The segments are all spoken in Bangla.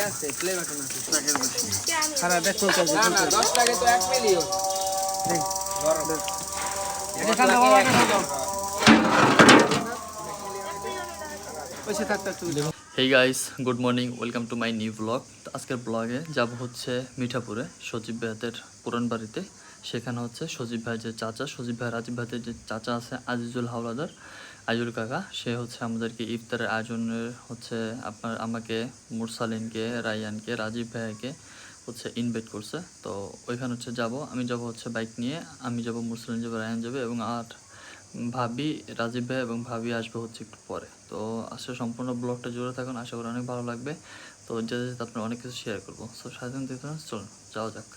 আছে প্লে বাটন আছে ট্রাকের পাশে। সারা দেখ চলছে না না 10 টাকা তো 1 মিলিয়ন। এটা কান্দা বাবা কান্দা পয়সা থাকতে তুই। Hey guys, good morning, welcome to my new blog. আজকের ব্লগে যাব হচ্ছে মিঠাপুরে সজীব ভাইয়াদের পুরান বাড়িতে। সেখানে হচ্ছে সজীব ভাই যে চাচা, সজীব ভাই রাজীব ভাইদের যে চাচা আছে আজিজুল হাওলাদার, আইজুল কাকা, সে হচ্ছে আমাদেরকে ইফতারের আয়োজনের হচ্ছে আমাকে, মুরসালিনকে, রায়ানকে, রাজীব ভাইয়াকে হচ্ছে ইনভাইট করছে। তো ওইখানে হচ্ছে যাব, আমি যাব হচ্ছে বাইক নিয়ে, আমি যাব, মুরসালিন যাবে, রায়ান যাবে এবং আর ভাবি, রাজীব ভাই এবং ভাবি আসবে হচ্ছে একটু পরে। তো আসলে সম্পূর্ণ ব্লগটা জুড়ে থাকুন, আশা করি অনেক ভালো লাগবে। তো যেতে যেতে আপনার অনেক কিছু শেয়ার করবো। সো সাধারণ দিতে চলুন যাওয়া যাক।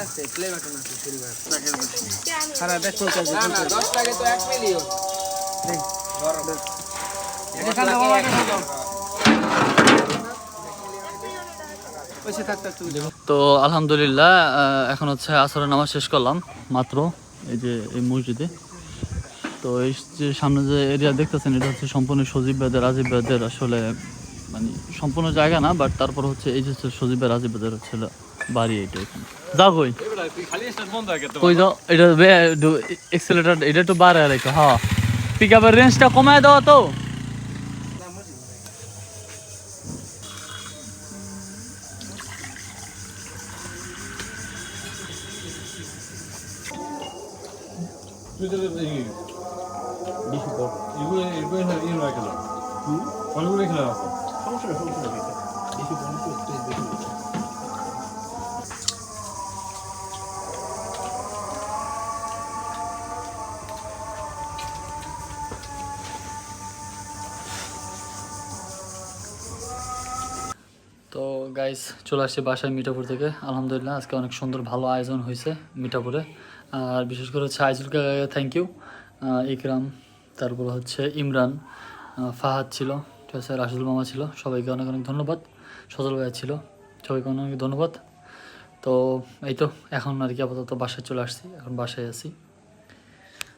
আছে প্লে বাটন আছে সিলভার ট্রাকের পাশে। সারা দেখ চলছে না না 10 টাকা তো 1 মিলিয়ন। এটা কান্দা বাবা কান্দা পয়সা থাকতে তুই। তো আলহামদুলিল্লাহ, এখন হচ্ছে আসরের নামাজ শেষ করলাম মাত্র এই যে এই মসজিদে। তো এই যে সামনে যে এরিয়া দেখতেছেন, এটা হচ্ছে সম্পূর্ণ সজীব ভাইদের, রাজীব ভাইদের আসলে মানে সম্পূর্ণ জায়গা না, বাট তারপর হচ্ছে এই যে সজীব ভাই রাজীব ভাইদের হচ্ছে বাড়ি। এইটা এখানে যাও কই কই যাও, এটা এক্সেলেটার এটা একটু বাড়ায় রেখো। হ্যাঁ, পিক আপের রেঞ্জটা কমায় দাও তো। তো গাইস, চলে আসছি বাসায় মিঠাপুর থেকে। আলহামদুলিল্লাহ আজকে অনেক সুন্দর ভালো আয়োজন হয়েছে মিঠাপুরে। আর বিশেষ করে হচ্ছে আইজুল কাকাকে থ্যাংক ইউ, ইকরাম, তারপর হচ্ছে ইমরান, ফাহাদ ছিল, ঠিক আছে, রাশিদুল মামা ছিল, সবাইকে অনেক অনেক ধন্যবাদ। সজল ভাইয়া ছিল, সবাইকে অনেক অনেক ধন্যবাদ। তো এই তো এখন আর কি আপাতত বাসায় চলে আসছি, এখন বাসায় আছি।